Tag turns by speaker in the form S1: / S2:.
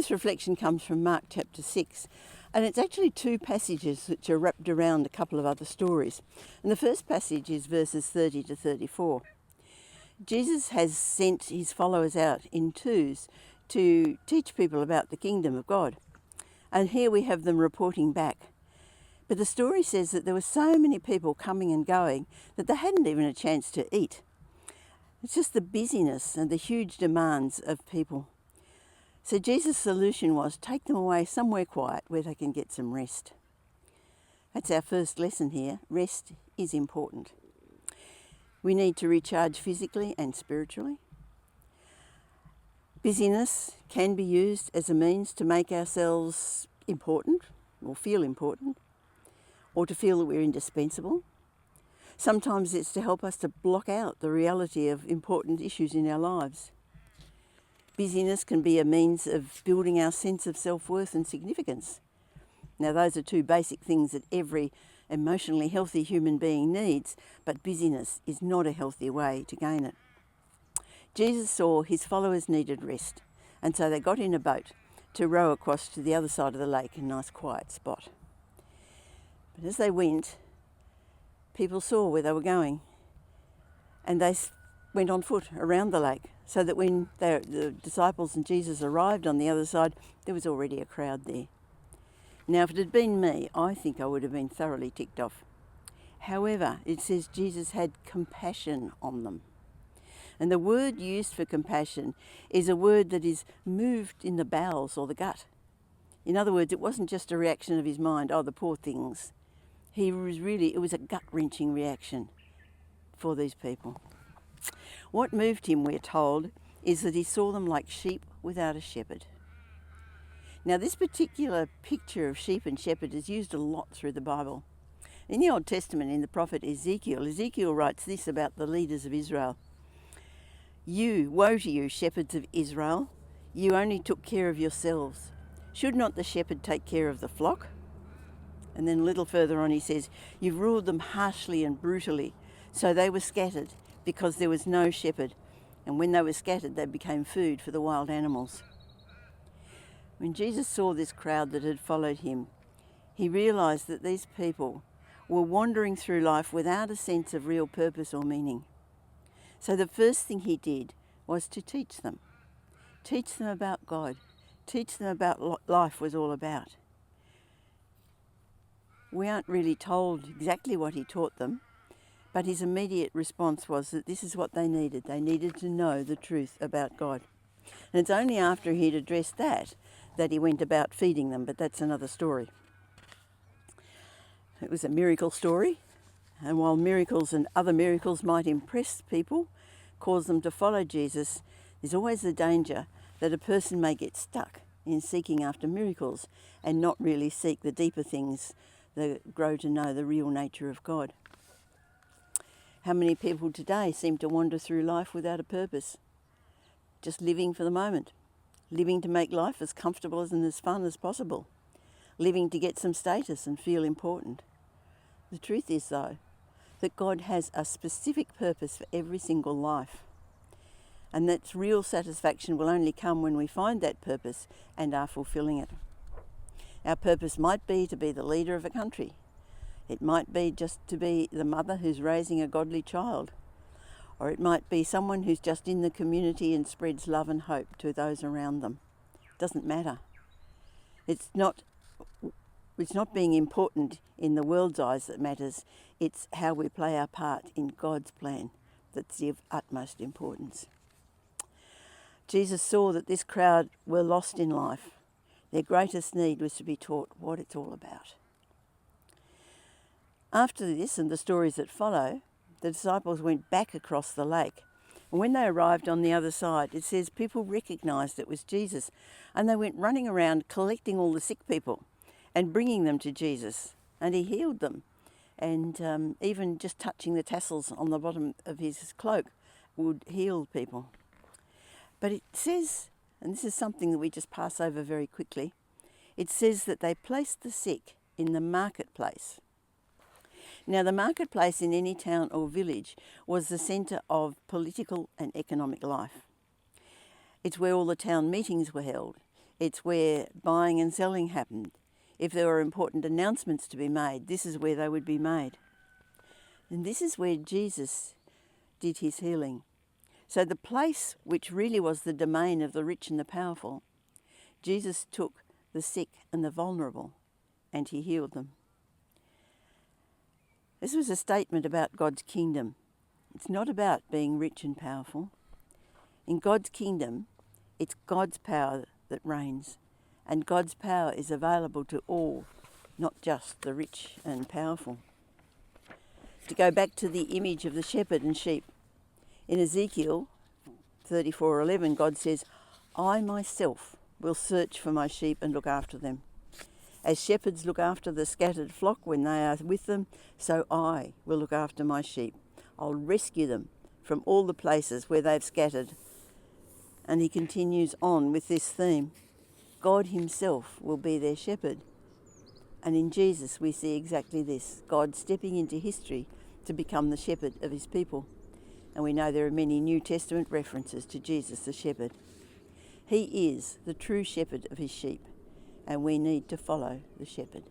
S1: This reflection comes from Mark chapter 6, and it's actually two passages which are wrapped around a couple of other stories. And the first passage is verses 30 to 34. Jesus has sent his followers out in twos to teach people about the kingdom of God. And here we have them reporting back. But the story says that there were so many people coming and going that they hadn't even a chance to eat. It's just the busyness and the huge demands of people. So Jesus' solution was take them away somewhere quiet where they can get some rest. That's our first lesson here. Rest is important. We need to recharge physically and spiritually. Busyness can be used as a means to make ourselves important or feel important, or to feel that we're indispensable. Sometimes it's to help us to block out the reality of important issues in our lives. Busyness can be a means of building our sense of self-worth and significance. Now, those are two basic things that every emotionally healthy human being needs, but busyness is not a healthy way to gain it. Jesus saw his followers needed rest, and so they got in a boat to row across to the other side of the lake, a nice quiet spot. But as they went, people saw where they were going, and they went on foot around the lake, so that when the disciples and Jesus arrived on the other side, there was already a crowd there. Now, if it had been me, I think I would have been thoroughly ticked off. However, it says Jesus had compassion on them. And the word used for compassion is a word that is moved in the bowels or the gut. In other words, it wasn't just a reaction of his mind, oh, the poor things. It was a gut-wrenching reaction for these people. What moved him, we're told, is that he saw them like sheep without a shepherd. Now, this particular picture of sheep and shepherd is used a lot through the Bible. In the Old Testament, in the prophet Ezekiel writes this about the leaders of Israel. Woe to you, shepherds of Israel, you only took care of yourselves. Should not the shepherd take care of the flock? And then a little further on he says, you've ruled them harshly and brutally, so they were scattered, because there was no shepherd, and when they were scattered, they became food for the wild animals. When Jesus saw this crowd that had followed him, he realised that these people were wandering through life without a sense of real purpose or meaning. So the first thing he did was to teach them about God, teach them about what life was all about. We aren't really told exactly what he taught them, but his immediate response was that this is what they needed. They needed to know the truth about God. And it's only after he'd addressed that he went about feeding them, but that's another story. It was a miracle story, and while miracles and other miracles might impress people, cause them to follow Jesus, there's always the danger that a person may get stuck in seeking after miracles and not really seek the deeper things that grow to know the real nature of God. How many people today seem to wander through life without a purpose? Just living for the moment. Living to make life as comfortable and as fun as possible. Living to get some status and feel important. The truth is, though, that God has a specific purpose for every single life. And that real satisfaction will only come when we find that purpose and are fulfilling it. Our purpose might be to be the leader of a country. It might be just to be the mother who's raising a godly child. Or it might be someone who's just in the community and spreads love and hope to those around them. It doesn't matter. It's not being important in the world's eyes that matters. It's how we play our part in God's plan that's of utmost importance. Jesus saw that this crowd were lost in life. Their greatest need was to be taught what it's all about. After this and the stories that follow, the disciples went back across the lake. And when they arrived on the other side, it says people recognised it was Jesus. And they went running around collecting all the sick people and bringing them to Jesus. And he healed them. And even just touching the tassels on the bottom of his cloak would heal people. But it says, and this is something that we just pass over very quickly, it says that they placed the sick in the marketplace. Now, the marketplace in any town or village was the centre of political and economic life. It's where all the town meetings were held. It's where buying and selling happened. If there were important announcements to be made, this is where they would be made. And this is where Jesus did his healing. So the place which really was the domain of the rich and the powerful, Jesus took the sick and the vulnerable and he healed them. This was a statement about God's kingdom. It's not about being rich and powerful. In God's kingdom, it's God's power that reigns, and God's power is available to all, not just the rich and powerful. To go back to the image of the shepherd and sheep, in Ezekiel 34:11, God says, I myself will search for my sheep and look after them. As shepherds look after the scattered flock when they are with them, so I will look after my sheep. I'll rescue them from all the places where they've scattered. And he continues on with this theme. God himself will be their shepherd. And in Jesus we see exactly this, God stepping into history to become the shepherd of his people. And we know there are many New Testament references to Jesus the shepherd. He is the true shepherd of his sheep, and we need to follow the shepherd.